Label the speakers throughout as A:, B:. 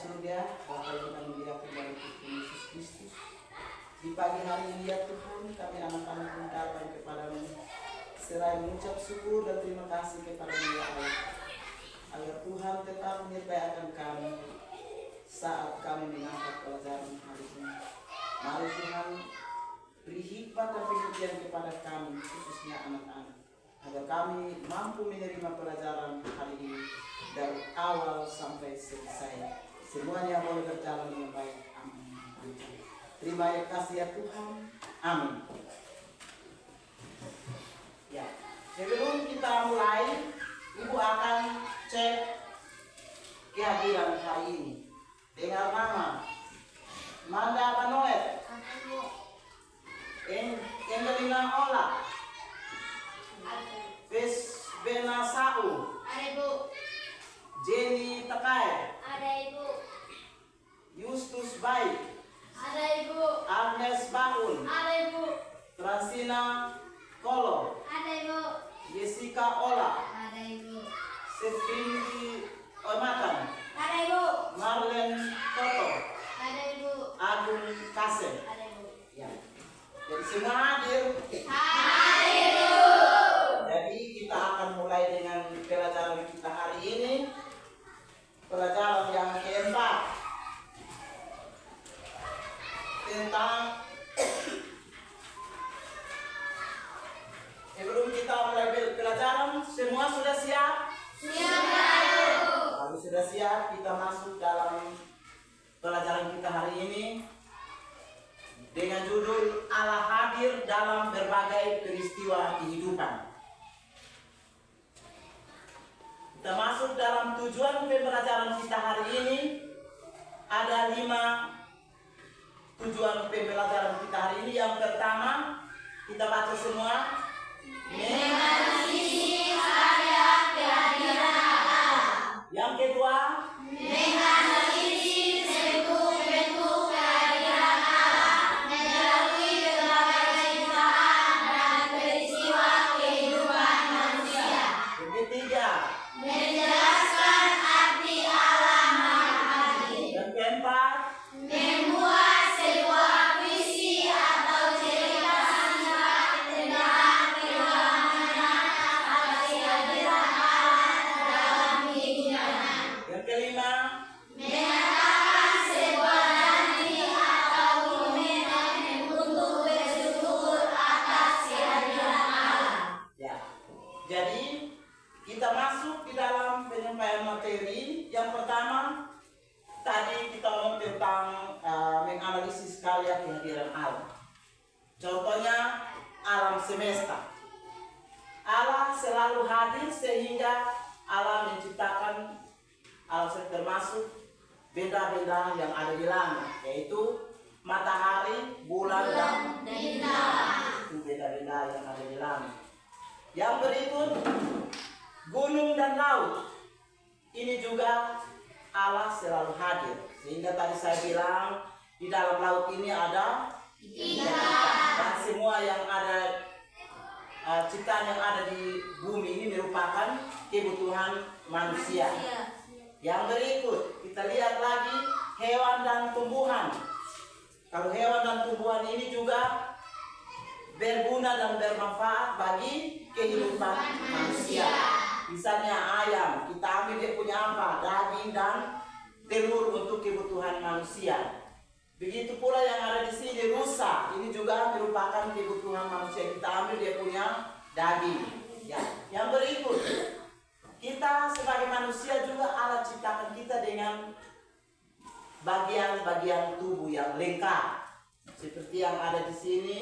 A: surga, Bapa yang kami muliakan dalam Tuhan Yesus Kristus. Di pagi hari ini ya Tuhan, kami anak-anak pun datang kepadamu seraya mengucap syukur dan terima kasih kepada-Mu ya Allah. Agar Tuhan tetap menyertai akan kami saat kami mengangkat pelajaran hari ini. Mari Tuhan beri hikmat dan pengertian kepada kami, khususnya anak-anak, agar kami mampu menerima pelajaran hari ini dari awal sampai selesai. Semuanya boleh berjalan dengan baik. Amin. Terima kasih ya Tuhan. Amin. Ya, sebelum kita mulai, Ibu akan cek kehadiran hari ini. Dengar nama Manda Manoet, Engelina Ola, Ves Benasau, Jenny Takai,
B: Ada Ibu.
A: Justus Baik,
B: Ada Ibu.
A: Agnes Baun,
B: Ada Ibu.
A: Transina Kolo,
B: Ada Ibu.
A: Jessica Ola,
B: Ada Ibu.
A: Sefindi Omatan,
B: Ada Ibu.
A: Marlen Toto,
B: Ada Ibu.
A: Agung Kasem.
B: Ada Ibu.
A: Ya. Jadi semua hadir.
B: Hadir.
A: Jadi kita akan mulai dengan pelajaran kita hari ini. Pelajaran yang keempat tentang sebelum kita mulai pelajaran, semua sudah siap?
B: Siap.
A: Kalau sudah siap, kita masuk dalam pelajaran kita hari ini dengan judul Allah hadir dalam berbagai peristiwa kehidupan. Kita masuk dalam tujuan pembelajaran kita hari ini. Ada 5 tujuan pembelajaran kita hari ini. Yang pertama, kita baca semua.
B: Menganalisis karya kehadiran Allah.
A: Yang kedua,
B: Menganalisis bentuk-bentuk kehadiran Allah melalui berbagai kehidupan dan peristiwa kehidupan manusia.
A: yang ketiga,
B: Menjelaskan arti Allah Maha Hadir.
A: yang keempat,
B: Membuat sebuah puisi atau cerita singkat tentang pengalaman atas kehadiran Allah dalam kehidupan.
A: yang kelima,
B: Menyatakan sebuah janji atau komitmen untuk bersyukur atas kehadiran Allah.
A: ya. Jadi kita masuk di dalam penyampaian materi. Yang pertama, tadi kita ngomong tentang menganalisis karya kehadiran Allah. Contohnya alam semesta. Allah selalu hadir sehingga Allah menciptakan alam semesta, termasuk benda-benda yang ada di langit, yaitu matahari, bulan, dan
B: bintang.
A: itu benda-benda yang ada di langit. Yang berikut gunung dan laut. Ini juga Allah selalu hadir. Sehingga tadi saya bilang di dalam laut ini ada
B: Ikan.
A: dan semua yang ada ciptaan yang ada di bumi ini merupakan kebutuhan manusia. Yang berikut kita lihat lagi hewan dan tumbuhan. Kalau hewan dan tumbuhan ini juga berguna dan bermanfaat bagi kehidupan manusia. Misalnya ayam, kita ambil dia punya apa? Daging dan telur untuk kebutuhan manusia. Begitu pula yang ada di sini rusa, ini juga merupakan kebutuhan manusia. Kita ambil dia punya daging. Ya. Yang berikut, kita sebagai manusia juga Allah ciptakan kita dengan bagian-bagian tubuh yang lengkap. Seperti yang ada di sini.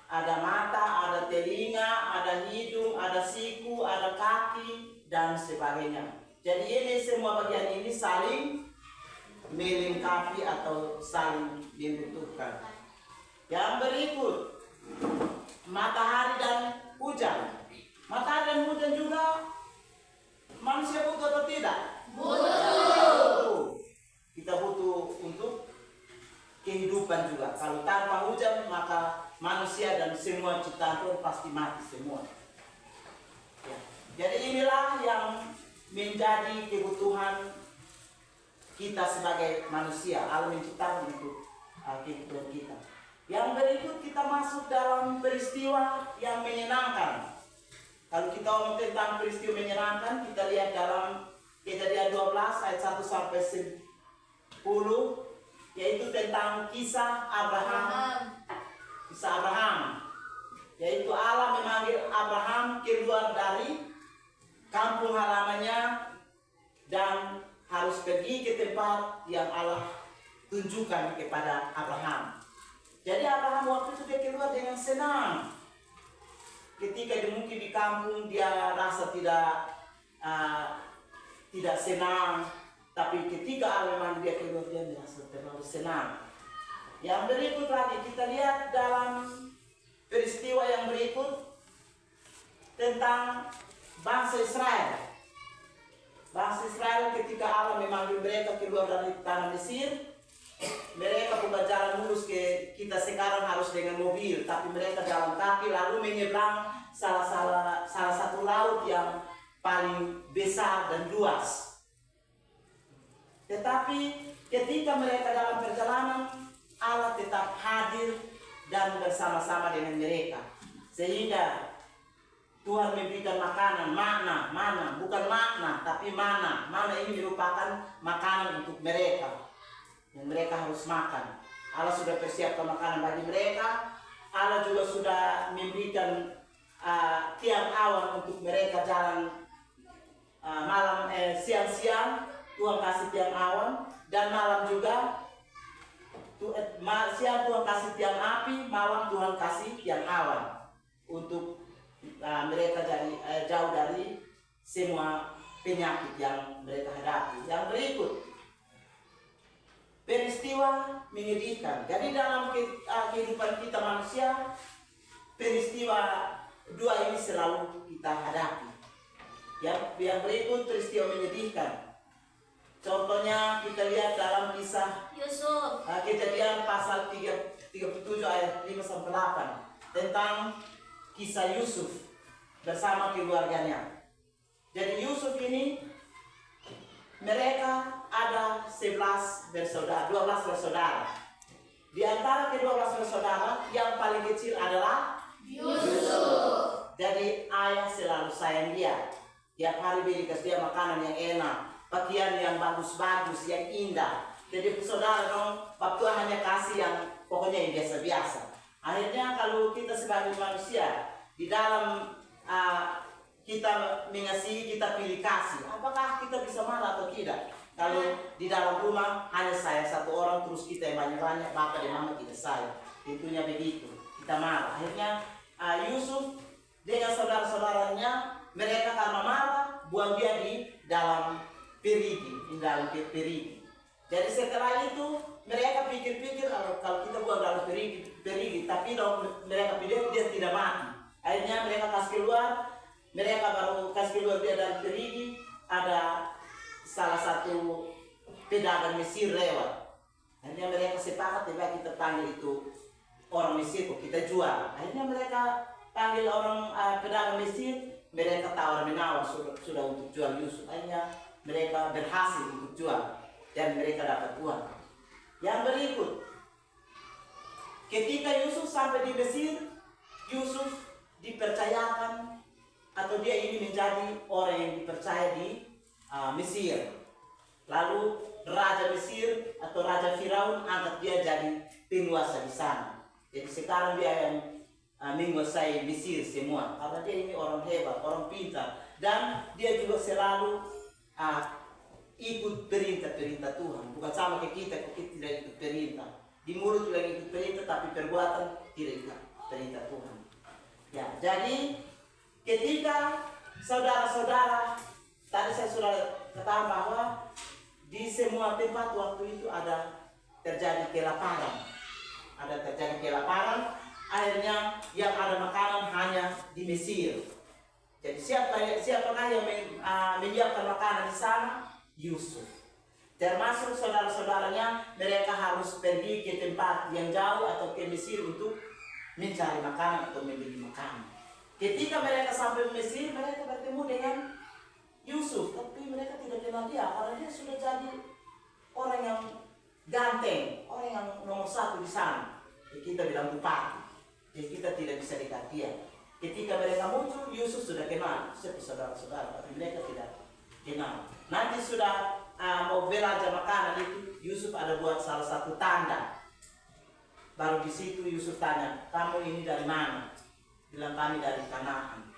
A: Ada mata, ada telinga, ada hidung, ada siku, ada kaki, dan sebagainya. Jadi ini semua bagian ini saling melengkapi atau saling membutuhkan. Yang berikut, matahari dan hujan. Matahari dan hujan juga manusia butuh atau tidak? Butuh. Kita butuh untuk kehidupan juga. Kalau tanpa hujan maka manusia dan semua ciptaan Tuhan pasti mati semua. Ya. Jadi inilah yang menjadi kebutuhan kita sebagai manusia. Allah menciptakan untuk kehidupan kita. Yang berikut kita masuk dalam peristiwa yang menyenangkan. Kalau kita ngomong tentang peristiwa menyenangkan, kita lihat dalam Kejadian 12 ayat 1 sampai 10, yaitu tentang kisah Abraham. Kisah Abraham, yaitu Allah memanggil Abraham keluar dari kampung halamannya dan harus pergi ke tempat yang Allah tunjukkan kepada Abraham. Jadi Abraham waktu itu dia keluar dengan senang. Ketika dia mungkin di kampung dia rasa tidak senang, tapi ketika Allah memang dia keluar dia merasa terlalu senang. Yang berikut lagi kita lihat dalam peristiwa yang berikut tentang bangsa Israel. Bangsa Israel ketika Allah memanggil mereka keluar dari tanah Mesir, mereka bukan jalan lurus ke kita sekarang harus dengan mobil, tapi mereka jalan kaki lalu menyeberang salah satu laut yang paling besar dan luas. Tetapi ketika mereka dalam perjalanan, Allah tetap hadir dan bersama-sama dengan mereka. Sehingga Tuhan memberikan makanan, mana, bukan makna, tapi mana. Mana ini merupakan makanan untuk mereka. Yang mereka harus makan. Allah sudah persiapkan makanan bagi mereka. Allah juga sudah memberikan tiang awan untuk mereka jalan siang-siang. Tuhan kasih tiang awan, dan malam juga siang Tuhan kasih tiang api, malam Tuhan kasih tiang awan untuk mereka jauh dari semua penyakit yang mereka hadapi. Yang berikut peristiwa menyedihkan. Jadi dalam kehidupan kita manusia, peristiwa dua ini selalu kita hadapi. Yang berikut peristiwa menyedihkan. Contohnya kita lihat dalam kisah
B: Yusuf.
A: Kejadian pasal 37 ayat 5 sampai 8 tentang kisah Yusuf bersama keluarganya. Jadi Yusuf ini mereka ada 12 bersaudara. Di antara ke-12 bersaudara yang paling kecil adalah Yusuf. Jadi ayah selalu sayang dia. Tiap hari dikasih dia makanan yang enak, pakaian yang bagus-bagus, yang indah. Jadi saudara dong, waktu hanya kasih yang pokoknya yang biasa-biasa. Akhirnya kalau kita sebagai manusia di dalam kita mengasihi, kita pilih kasih, apakah kita bisa marah atau tidak? Kalau di dalam rumah hanya saya satu orang, terus kita yang banyak-banyak, bapak dan mama tidak sayang, tentunya begitu, kita marah. Akhirnya Yusuf dengan saudara-saudaranya, mereka karena marah buang dia di dalam perigi. Jadi setelah itu mereka pikir-pikir kalau kita buang dalam perigi, tapi mereka pikir dia tidak mati. Akhirnya mereka kasih keluar, mereka baru kasih keluar dia dari perigi. Ada salah satu pedagang Mesir lewat. Akhirnya mereka sepakat, kita panggil itu orang Mesir, kita jual. Akhirnya mereka panggil orang pedagang Mesir, mereka tawar-menawar sudah untuk jual Yusuf. Akhirnya mereka berhasil untuk jual dan mereka dapat uang. Yang berikut, ketika Yusuf sampai di Mesir, Yusuf dipercayakan atau dia ini menjadi orang yang dipercaya di Mesir. Lalu Raja Mesir atau Raja Firaun angkat dia jadi penguasa di sana. Jadi sekarang dia yang menguasai Mesir semua, karena dia ini orang hebat, orang pintar, dan dia juga selalu ikut perintah-perintah Tuhan. Bukan sama kayak kita tidak ikut perintah. Di mulut lagi ikut perintah, tapi perbuatan tidak ikut perintah Tuhan. Ya, jadi ketika saudara-saudara, tadi saya sudah katakan bahwa di semua tempat waktu itu ada terjadi kelaparan. Akhirnya yang ada makanan hanya di Mesir. Jadi siapakah yang menyiapkan makanan di sana? Yusuf. Termasuk saudara-saudaranya, mereka harus pergi ke tempat yang jauh atau ke Mesir untuk mencari makanan atau membeli makanan. Ketika mereka sampai di Mesir, mereka bertemu dengan Yusuf, tapi mereka tidak kenal dia karena dia sudah jadi orang yang ganteng, orang yang nomor satu di sana. Kita bilang bupati. Jadi kita tidak bisa dekat dia. Ketika mereka muncul, Yusuf sudah kenal. Saudara-saudara, tapi mereka tidak kenal. Nanti sudah mau belanja makanan itu, Yusuf ada buat salah satu tanda. Baru di situ Yusuf tanya, kamu ini dari mana? Bilang kami dari Kanaan.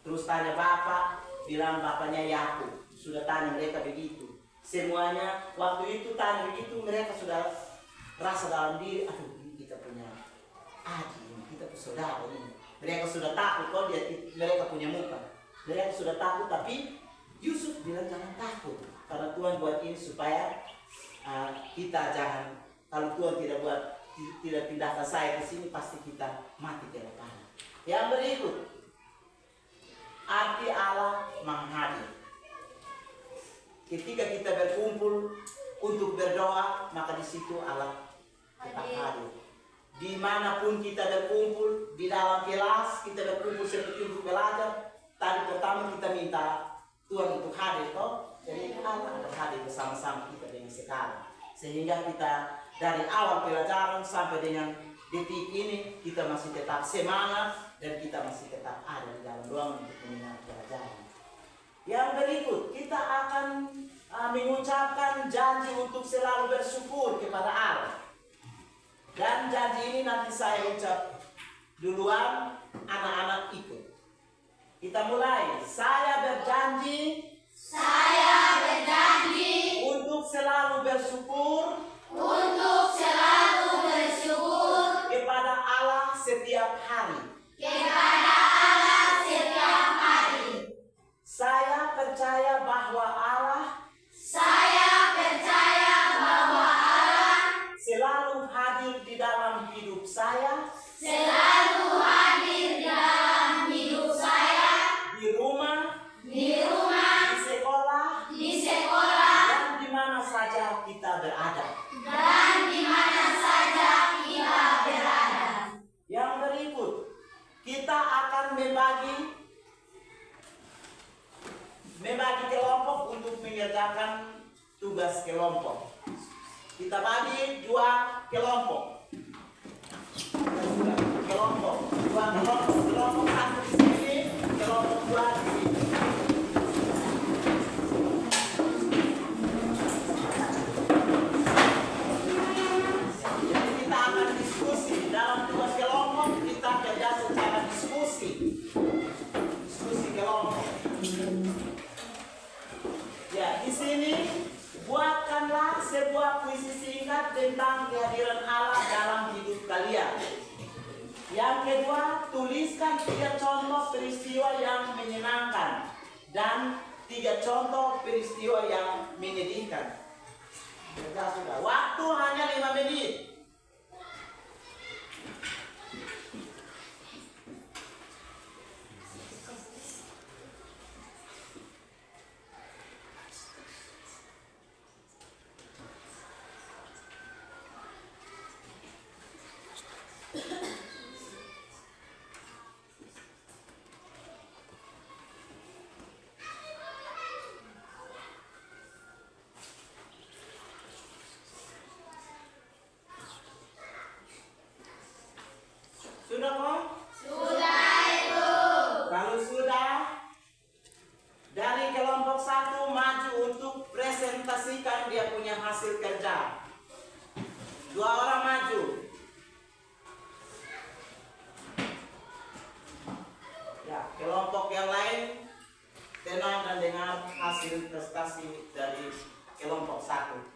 A: Terus tanya bapak, bilang bapaknya Yakub. Sudah tanya mereka begitu. Semuanya waktu itu tanya begitu, mereka sudah rasa dalam diri, aduh ini kita punya adik ini, kita punya saudara ini. Mereka sudah takut, kalau mereka punya muka. Mereka sudah takut, tapi Yusuf bilang jangan takut. Karena Tuhan buat ini supaya kita jangan, kalau Tuhan tidak pindahkan saya ke sini, pasti kita mati di lapangan. Yang berikut, arti Allah menghadir. Ketika kita berkumpul untuk berdoa, maka di situ Allah tetap hadir. Dimanapun kita berkumpul, di dalam kelas kita berkumpul seperti untuk belajar. Tadi pertama kita minta Tuhan untuk hadir, toh. Jadi Allah ada hadir bersama-sama kita dengan sekarang. Sehingga kita dari awal pelajaran sampai dengan detik ini kita masih tetap semangat dan kita masih tetap ada di dalam ruangan untuk mendengar pelajaran. Yang berikut kita akan mengucapkan janji untuk selalu bersyukur kepada Allah. Dan janji ini nanti saya ucap duluan, anak-anak ikut. Kita mulai. Saya berjanji untuk selalu bersyukur kepada Allah setiap hari. Saya percaya bahwa Allah selalu hadir di dalam hidup saya, di rumah, di sekolah, dan di mana saja kita berada. Yang berikut, kita akan membagi kelompok untuk mengerjakan tugas kelompok. Kita bagi dua kelompok. Kelompok satu di sini, kelompok dua di sini. Jadi kita akan diskusi dalam tugas kelompok, kita kerja secara diskusi kelompok. Ya, di sini buatkanlah sebuah puisi singkat tentang kehadiran Allah dalam hidup kalian. Yang kedua, tuliskan 3 contoh peristiwa yang menyenangkan dan 3 contoh peristiwa yang menyedihkan. Sudah. Waktu hanya 5 menit. Sudah kok?
B: Sudah itu.
A: Kalau sudah, dari kelompok 1 maju untuk presentasikan dia punya hasil kerja. 2 orang maju. Ya, kelompok yang lain tenang dan dengar hasil prestasi dari kelompok 1.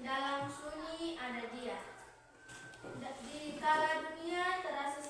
B: Dalam sunyi ada dia. Di kala dunia terasa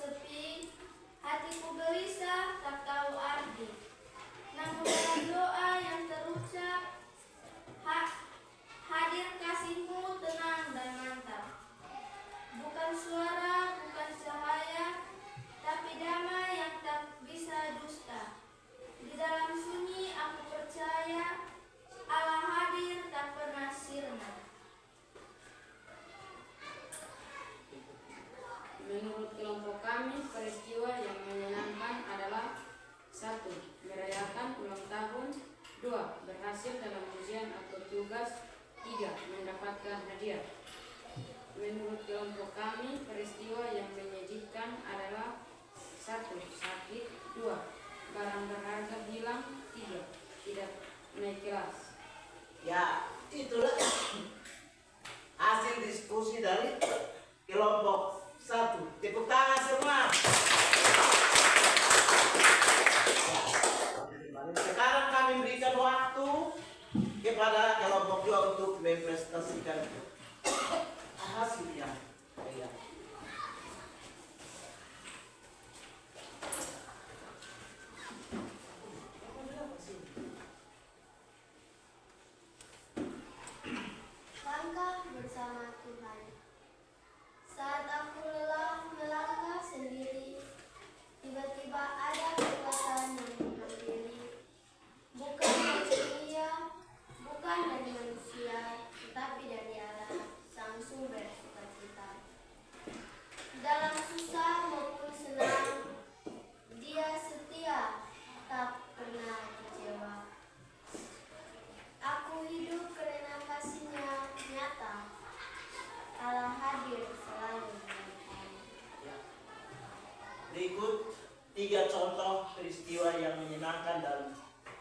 A: Berikut 3 contoh peristiwa yang menyenangkan dan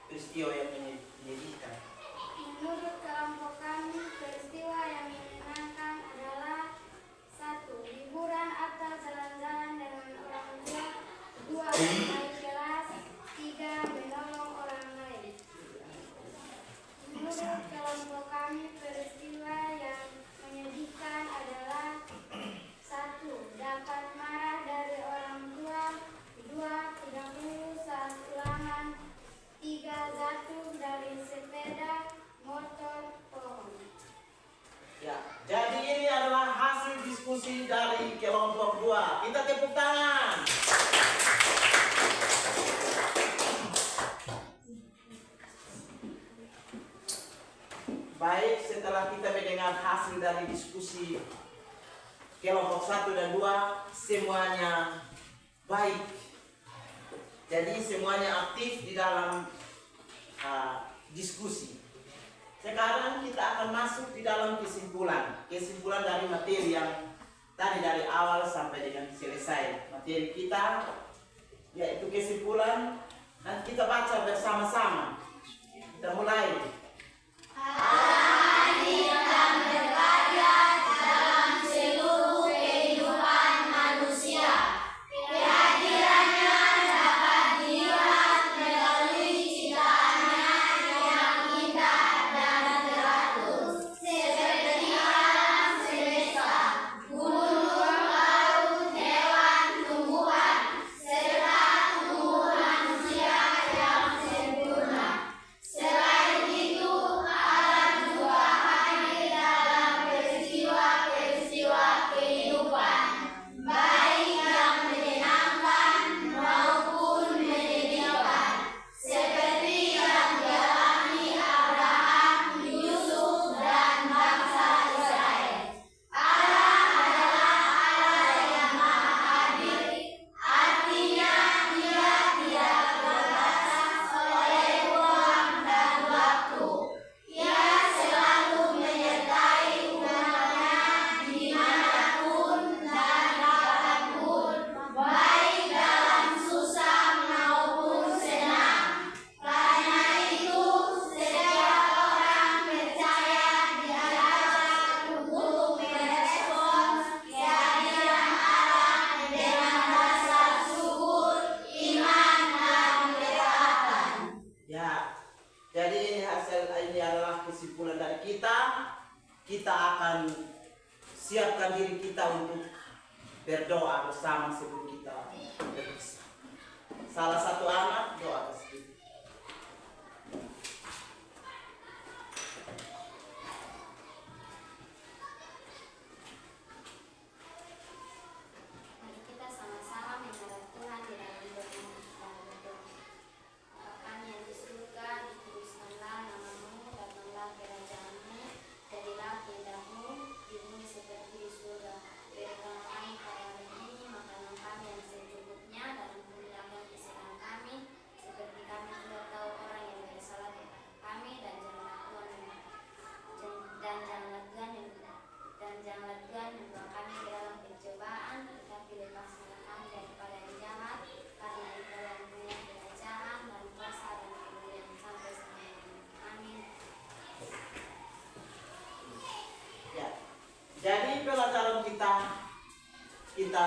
A: peristiwa yang menyedihkan.
B: Menurut kelompok kami, peristiwa yang menyenangkan adalah 1. Liburan atau jalan-jalan dengan orang tua. 2. Naik kelas. 3. Menolong orang lain. Menurut kelompok kami, peristiwa yang menyedihkan adalah 1. Dapat marah dari orang tua. 2. Tidak lulus saat ulangan. 3. Jatuh dari sepeda motor pohon.
A: Ya, jadi ini adalah hasil diskusi dari kelompok 2. Kita tepuk tangan. Baik, setelah kita mendengar hasil dari diskusi kelompok 1 dan 2, semuanya baik. Jadi semuanya aktif di dalam diskusi. Sekarang kita akan masuk di dalam kesimpulan dari materi yang tadi dari awal sampai dengan selesai materi kita, yaitu kesimpulan, dan kita baca bersama-sama. Kita mulai. Kesimpulan dari kita akan siapkan diri kita untuk berdoa bersama sebelum kita berpisah. Salah satu anak doa sedikit.
B: Mari kita sama-sama menghadap Tuhan di dalam doa kita berdoa. Bapa kami yang di surga, dikuduskanlah namamu, datanglah kerajaanmu, jadilah kehendak-mu di bumi seperti di surga. Berikanlah kami pada hari ini makanan kami yang secukupnya, dan ampunilah kesalahan kami, seperti kami juga tahu orang yang bersalah kepada kami, dan janganlah Tuhan membawa kami ke dalam pencobaan, tetapi lepaskanlah kami daripada yang jahat, karena Engkau yang punya kerajaan dan kuasa dan kemuliaan sampai selamanya. Amin.
A: Ya. Jadi pelajaran kita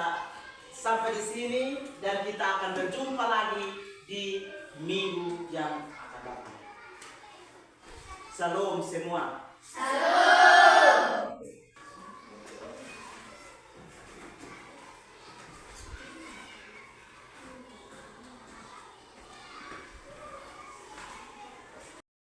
A: sampai di sini, dan kita akan berjumpa lagi di minggu yang akan datang. Salam semua.
B: Salam.